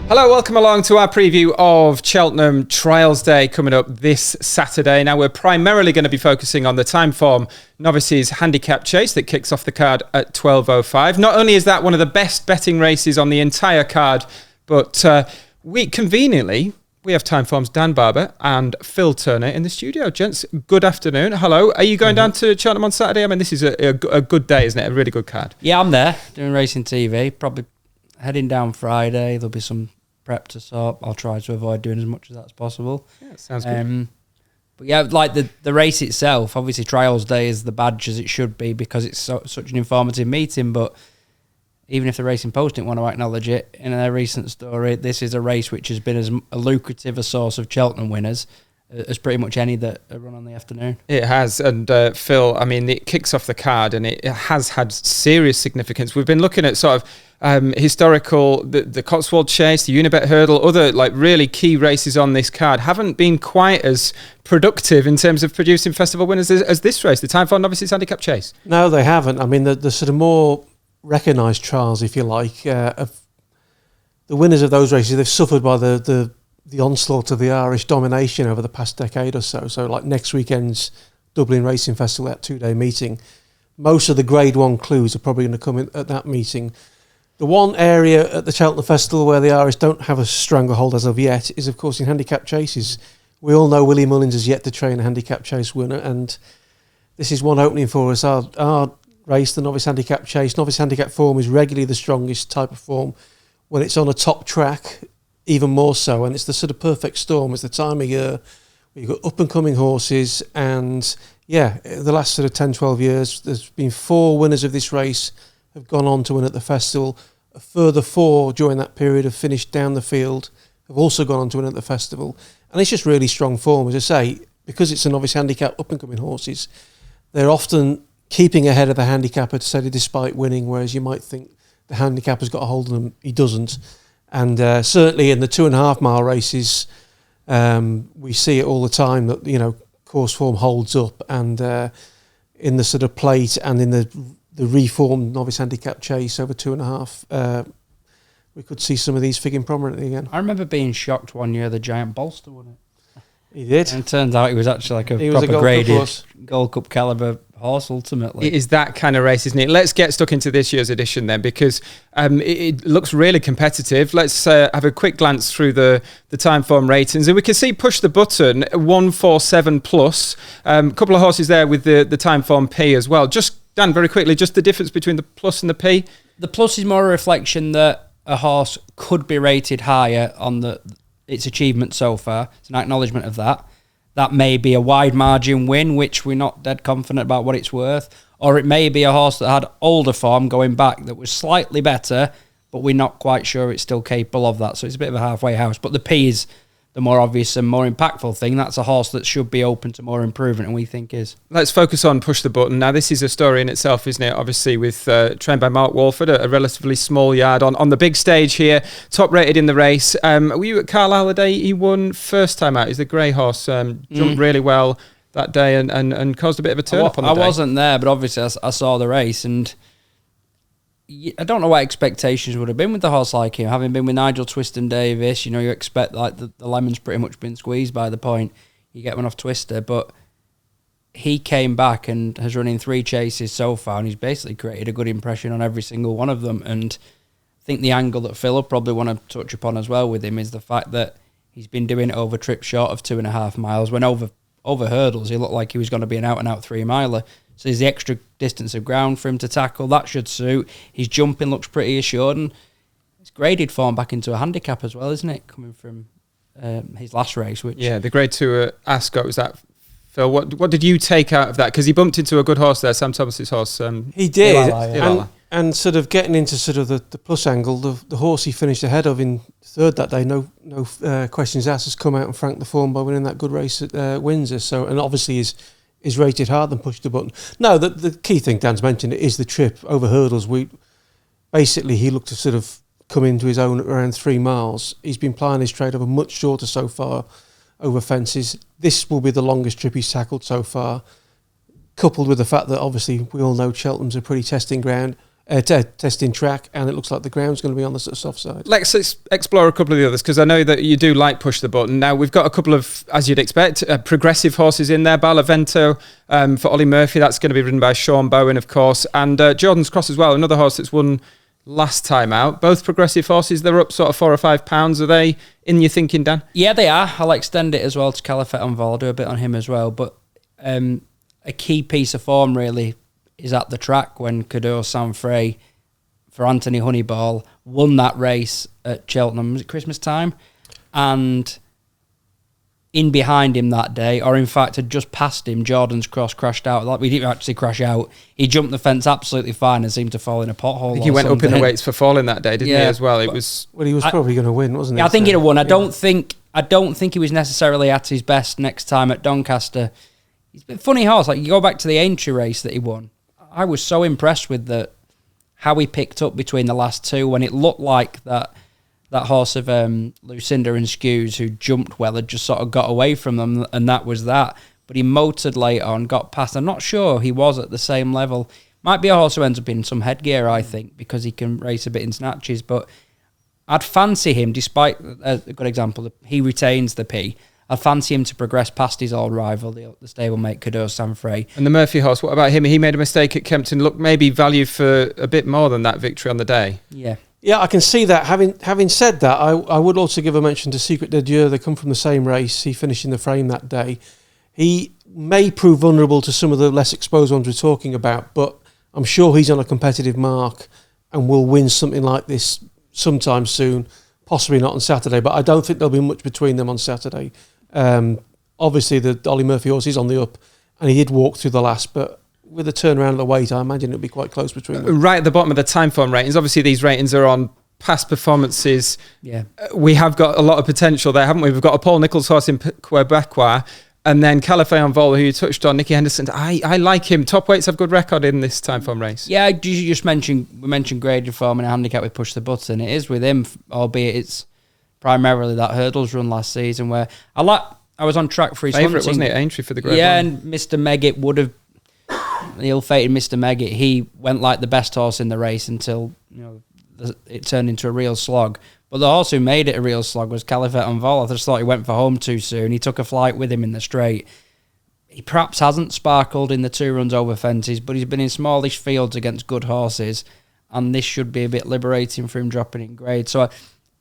Hello, welcome along to our preview of Cheltenham Trials Day coming up this Saturday. Now, we're primarily going to be focusing on the Timeform Novices Handicap Chase that kicks off the card at 12:05. Not only is that one of the best betting races on the entire card, but conveniently, we have Timeform's Dan Barber and Phil Turner in the studio. Gents, good afternoon. Hello. Are you going down to Cheltenham on Saturday? I mean, this is a good day, isn't it? A really good card. Yeah, I'm there doing racing TV. Probably heading down Friday. There'll be some prep to sort. I'll try to avoid doing as much as that's possible. Yeah, sounds good. But yeah, like the race itself, obviously Trials Day is the badge as it should be because it's such an informative meeting, but even if the Racing Post didn't want to acknowledge it, in their recent story, this is a race which has been as a lucrative a source of Cheltenham winners as pretty much any that are run on the afternoon. It has, and Phil, I mean, it kicks off the card and it has had serious significance. We've been looking at sort of historical, the Cotswold Chase, the Unibet Hurdle, other like really key races on this card haven't been quite as productive in terms of producing festival winners as this race, the Timeform Novices Handicap Chase. No, they haven't. I mean, the sort of more recognised trials, if you like, of the winners of those races, they've suffered by the onslaught of the Irish domination over the past decade or so. So like next weekend's Dublin Racing Festival, that 2-day meeting, most of the Grade 1 clues are probably going to come in at that meeting. The one area at the Cheltenham Festival where the Irish don't have a stranglehold as of yet is, of course, in handicap chases. We all know Willie Mullins has yet to train a handicap chase winner, and this is one opening for us. Our race, the Novice Handicap Chase, Novice Handicap form is regularly the strongest type of form. When it's on a top track, even more so, and it's the sort of perfect storm. It's the time of year where you've got up-and-coming horses, and yeah, the last sort of 10, 12 years, there's been 4 winners of this race have gone on to win at the festival. A further 4 during that period have finished down the field, have also gone on to win at the festival. And it's just really strong form. As I say, because it's a Novice Handicap up-and-coming horses, they're often keeping ahead of the handicapper, steady despite winning, whereas you might think the handicapper's got a hold of them. He doesn't. And certainly in the 2.5 mile races, we see it all the time that, you know, course form holds up. And in the sort of plate and in the reformed Novice Handicap Chase over 2.5, we could see some of these figuring prominently again. I remember being shocked one year the Giant Bolster won it. He did. And it turns out he was actually like a proper graded Gold Cup calibre horse ultimately. It is that kind of race, isn't it? Let's get stuck into this year's edition then, because it looks really competitive. Let's have a quick glance through the Timeform ratings, and we can see Push the Button 147 plus. A couple of horses there with the Timeform P as well. Just Dan, very quickly, just the difference between the plus and the P. The plus is more a reflection that a horse could be rated higher on its achievement so far. It's an acknowledgement of that. That may be a wide margin win, which we're not dead confident about what it's worth. Or it may be a horse that had older form going back that was slightly better, but we're not quite sure it's still capable of that. So it's a bit of a halfway house. But the P is the more obvious and more impactful thing. That's a horse that should be open to more improvement, and we think is. Let's focus on Push the Button. Now, this is a story in itself, isn't it? Obviously, with trained by Mark Walford, a relatively small yard on the big stage here, top rated in the race. Were you at Carlisle the day he won first time out? He's the grey horse, jumped really well that day and caused a bit of a turn up on the day. I wasn't there, but obviously I saw the race, and I don't know what expectations would have been with a horse like him. Having been with Nigel Twiston Davis, you know, you expect like the lemon's pretty much been squeezed by the point you get one off Twister, but he came back and has run in 3 chases so far, and he's basically created a good impression on every single one of them. And I think the angle that Phil will probably want to touch upon as well with him is the fact that he's been doing it over trips short of 2.5 miles, when over hurdles he looked like he was going to be an out-and-out 3-miler. So there's the extra distance of ground for him to tackle. That should suit. His jumping looks pretty assured, and it's graded form back into a handicap as well, isn't it? Coming from his last race, which the Grade 2 at Ascot, was that, Phil? What did you take out of that? Because he bumped into a good horse there, Sam Thomas's horse. He did, Ilala. And sort of getting into sort of the plus angle, the horse he finished ahead of in third that day, no questions asked, has come out and franked the form by winning that good race at Windsor. So, and obviously is rated hard and Push the Button. No, the key thing Dan's mentioned is the trip over hurdles. He looked to sort of come into his own at around 3 miles. He's been plying his trade over much shorter so far over fences. This will be the longest trip he's tackled so far, coupled with the fact that obviously we all know Cheltenham's a pretty testing ground. testing track, and it looks like the ground's going to be on the sort of soft side. Let's explore a couple of the others, because I know that you do like Push the Button. Now, we've got a couple of, as you'd expect, progressive horses in there. Barlavento for Ollie Murphy, that's going to be ridden by Sean Bowen, of course. And Jordan's Cross as well, another horse that's won last time out. Both progressive horses, they're up sort of £4 or £5. Are they in your thinking, Dan? Yeah, they are. I'll extend it as well to Califet and Vol. I'll do a bit on him as well. But a key piece of form, really, is at the track when Cador Sanfrey for Anthony Honeyball won that race at Cheltenham. Was it Christmas time? And in behind him that day, or in fact had just passed him, Jordan's Cross crashed out. Like, we didn't actually crash out. He jumped the fence absolutely fine and seemed to fall in a pothole. I think he went up in the weights for falling that day, didn't he, as well? It was. Well, he was probably going to win, wasn't he? I think he'd have won. I don't think he was necessarily at his best next time at Doncaster. He's a funny horse. Like, you go back to the Aintree race that he won. I was so impressed with how he picked up between the last two, when it looked like that horse of Lucinda and Skews, who jumped well, had just sort of got away from them, and that was that. But he motored late on, got past. I'm not sure he was at the same level. Might be a horse who ends up in some headgear, I think, because he can race a bit in snatches. But I'd fancy him, despite a good example, he retains the P. I fancy him to progress past his old rival, the stablemate Cador Sanfrey. And the Murphy horse, what about him? He made a mistake at Kempton. Look, maybe value for a bit more than that victory on the day. Yeah, I can see that. Having said that, I would also give a mention to Secret de Dieu. They come from the same race. He finished in the frame that day. He may prove vulnerable to some of the less exposed ones we're talking about, but I'm sure he's on a competitive mark and will win something like this sometime soon. Possibly not on Saturday, but I don't think there'll be much between them on Saturday. Obviously, the Ollie Murphy horse is on the up, and he did walk through the last, but with the turnaround of the weight, I imagine it'll be quite close between them. Right at the bottom of the Timeform ratings, obviously these ratings are on past performances. Yeah, we have got a lot of potential there, haven't we? We've got a Paul Nicholls horse in Quebecois, and then Califet en Vol, who you touched on, Nicky Henderson. I like him. Top weights have good record in this Timeform race. Yeah, you just mentioned graded form and a handicap with Push the Button. It is with him, albeit it's primarily that hurdles run last season where I was on track for his favourite, hunting. Wasn't it? Aintree for the Grade Yeah, One. and Mr. Meggitt would have, the ill-fated Mr. Meggitt, he went like the best horse in the race until it turned into a real slog. But the horse who made it a real slog was Califet en Vol. I just thought he went for home too soon. He took a flight with him in the straight. He perhaps hasn't sparkled in the 2 runs over fences, but he's been in smallish fields against good horses, and this should be a bit liberating for him dropping in grade. So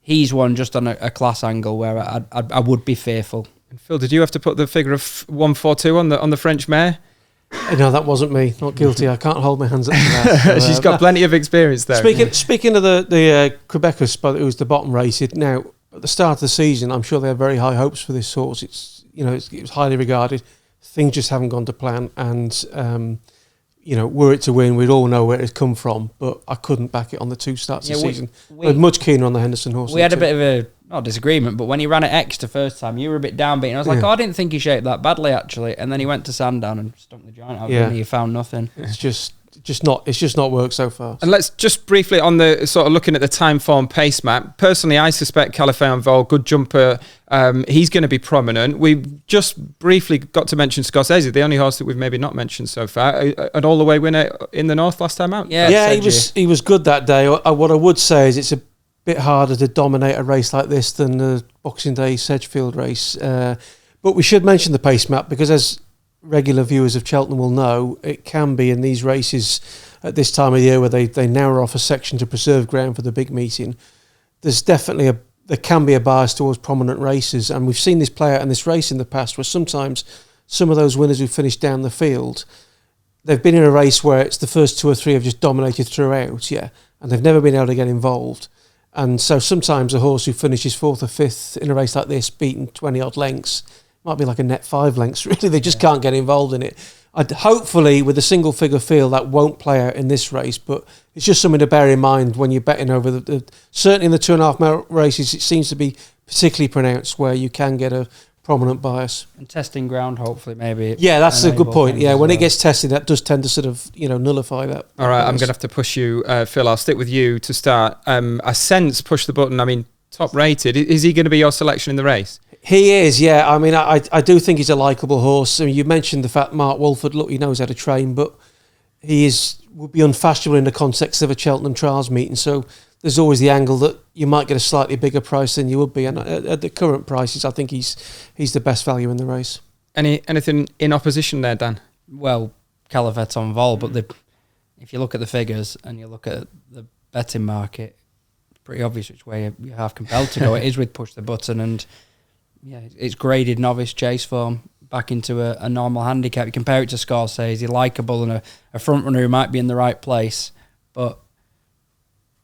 he's one just on a class angle where I would be fearful. And Phil, did you have to put the figure of 142 on the French mare? No, that wasn't me. Not guilty. I can't hold my hands up to that. So, she's got plenty of experience there. Speaking of the Quebecers spot, it was the bottom race. Now, at the start of the season, I'm sure they had very high hopes for this horse. It was highly regarded. Things just haven't gone to plan, and were it to win, we'd all know where it's come from. But I couldn't back it on the 2 starts of the season. I'm much keener on the Henderson horse. We had a bit of a not disagreement, but when he ran at Exeter first time, you were a bit downbeat. I was like, I didn't think he shaped that badly actually. And then he went to Sandown and stumped the giant out. And he found nothing. It's just not worked so far. And let's just briefly on the sort of looking at the Timeform pace map. Personally, I suspect Califet en Vol, good jumper. He's going to be prominent. We've just briefly got to mention Scorsese, the only horse that we've maybe not mentioned so far. An all-the-way winner in the North last time out. Yeah, he was good that day. What I would say is it's a bit harder to dominate a race like this than the Boxing Day Sedgefield race. But we should mention the pace map because, as regular viewers of Cheltenham will know, it can be in these races at this time of year where they narrow off a section to preserve ground for the big meeting. There's definitely there can be a bias towards prominent races, and we've seen this play out in this race in the past where sometimes some of those winners who finished down the field, they've been in a race where it's the first 2 or 3 have just dominated throughout, and they've never been able to get involved. And so sometimes a horse who finishes 4th or 5th in a race like this, beaten 20 odd lengths, might be like a net 5 lengths, really. They just can't get involved in it. Hopefully, with a single figure field, that won't play out in this race, but it's just something to bear in mind when you're betting over certainly in the 2.5 mile races, it seems to be particularly pronounced where you can get a prominent bias. And testing ground, hopefully, maybe. Yeah, that's a good point. Yeah, when it gets tested, that does tend to sort of, nullify that. All right, I'm going to have to push you, Phil. I'll stick with you to start. I sense Push the Button. I mean, top rated. Is he going to be your selection in the race? He is, yeah. I mean, I do think he's a likeable horse. I mean, you mentioned the fact Mark Wolford, look, he knows how to train, but would be unfashionable in the context of a Cheltenham Trials meeting. So there's always the angle that you might get a slightly bigger price than you would be. And at the current prices, I think he's the best value in the race. Anything in opposition there, Dan? Well, Calavet on Vol, but if you look at the figures and you look at the betting market, it's pretty obvious which way you're half compelled to go. It is with Push the Button, and yeah, it's graded novice chase form back into a normal handicap. You compare it to Scorsese, likeable and a front runner who might be in the right place, but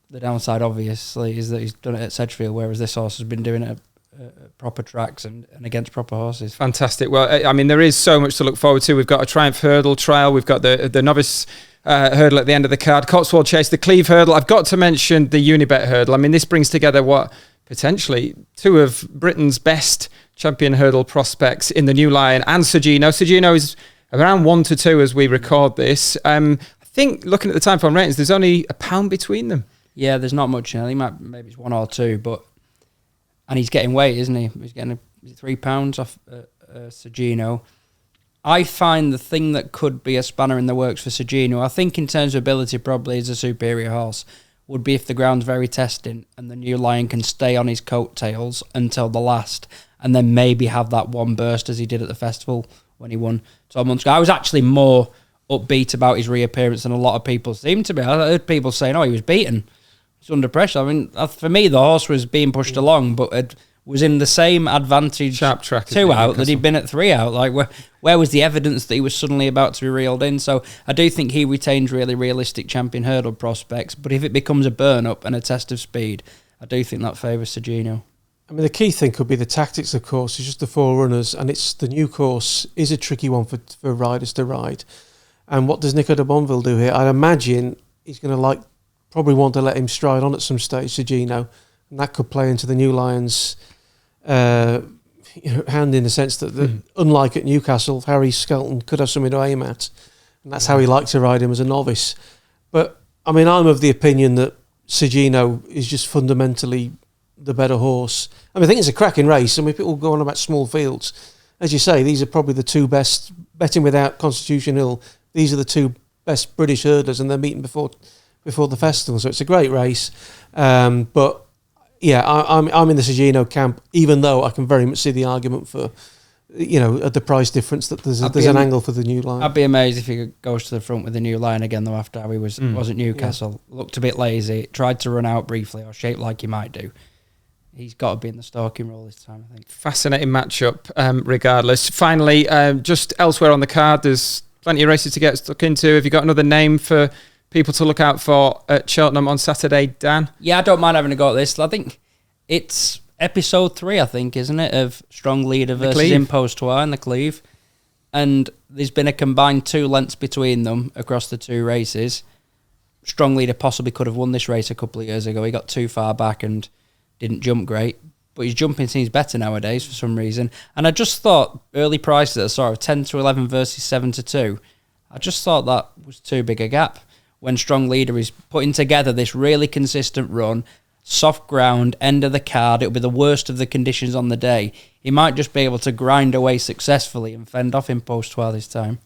the downside obviously is that he's done it at Sedgefield, whereas this horse has been doing it at proper tracks and against proper horses. Fantastic. Well, I mean, there is so much to look forward to. We've got a Triumph Hurdle trial. We've got the novice hurdle at the end of the card, Cotswold Chase, the Cleve Hurdle. I've got to mention the Unibet Hurdle. I mean, this brings together what potentially two of Britain's best champion hurdle prospects in the New Lion and Sergino. Sergino is around 1-2 as we record this. I think looking at the Timeform ratings, there's only £1 between them. Yeah, there's not much. I think maybe it's 1 or 2, but and he's getting weight, isn't he? He's getting £3 off Sergino. I find the thing that could be a spanner in the works for Sergino, I think in terms of ability probably is a superior horse, would be if the ground's very testing and the New Lion can stay on his coattails until the last and then maybe have that one burst as he did at the festival when he won 12 months ago. I was actually more upbeat about his reappearance than a lot of people seem to be. I heard people saying, he was beaten. He's under pressure. I mean, for me, the horse was being pushed along, but it was in the same advantage sharp track 2 out that he'd been at 3 out. Like, where was the evidence that he was suddenly about to be reeled in? So I do think he retains really realistic champion hurdle prospects, but if it becomes a burn-up and a test of speed, I do think that favours Sergino. I mean, the key thing could be the tactics, of course. It's just the 4 runners, and it's the new course is a tricky one for riders to ride. And what does Nico de Bonville do here? I imagine he's going to probably want to let him stride on at some stage, Sergino, and that could play into the New Lions' hand in the sense that, unlike at Newcastle, Harry Skelton could have something to aim at, and that's how he liked to ride him as a novice. But I mean, I'm of the opinion that Sergino is just fundamentally the better horse. I mean, I think it's a cracking race. I mean, people go on about small fields. As you say, these are probably the two best, betting without Constitution Hill, these are the two best British hurdlers, and they're meeting before the festival. So it's a great race. But yeah, I'm in the Sergino camp, even though I can very much see the argument for, at the price difference that there's an angle for the New Lion. I'd be amazed if he goes to the front with the New Lion again, though, after he wasn't Newcastle. Yeah. Looked a bit lazy, tried to run out briefly or shape like he might do. He's got to be in the stalking role this time, I think. Fascinating matchup, regardless. Finally, just elsewhere on the card, there's plenty of races to get stuck into. Have you got another name for people to look out for at Cheltenham on Saturday, Dan? Yeah, I don't mind having a go at this. I think it's episode 3, I think, isn't it, of Strong Leader versus Impostoir in the Cleve. And there's been a combined 2 lengths between them across the 2 races. Strong Leader possibly could have won this race a couple of years ago. He got too far back and didn't jump great. But his jumping seems better nowadays for some reason. And I just thought early prices that are sort of 10-11 versus 7-2, I just thought that was too big a gap. When Strong Leader is putting together this really consistent run, soft ground, end of the card, it'll be the worst of the conditions on the day. He might just be able to grind away successfully and fend off Impostoir this time.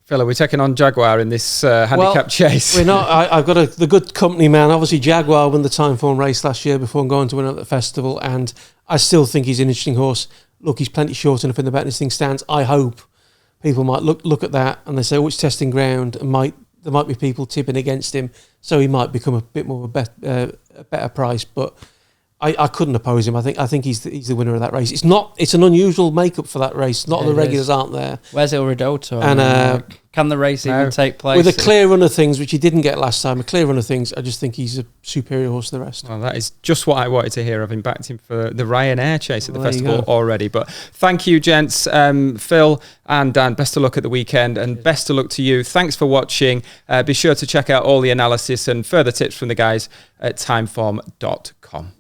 Phil, are we taking on Jaguar in this handicap chase? We're not. I've got the good company man. Obviously, Jaguar won the Timeform race last year before going to win at the festival, and I still think he's an interesting horse. Look, he's plenty short enough in the betting as things stands. I hope people might look at that and they say, it's testing ground, and there might be people tipping against him, so he might become a bit more of a better price. But I couldn't oppose him. I think he's the winner of that race. It's an unusual makeup for that race. Not all the regulars aren't there. Where's Il Ridotto? And can the race even take place? With a clear run of things, which he didn't get last time, a clear run of things, I just think he's a superior horse to the rest. Well, that is just what I wanted to hear. I've been backed him for the Ryanair chase at the festival already. But thank you, gents. Phil and Dan, best of luck at the weekend, and best of luck to you. Thanks for watching. Be sure to check out all the analysis and further tips from the guys at timeform.com.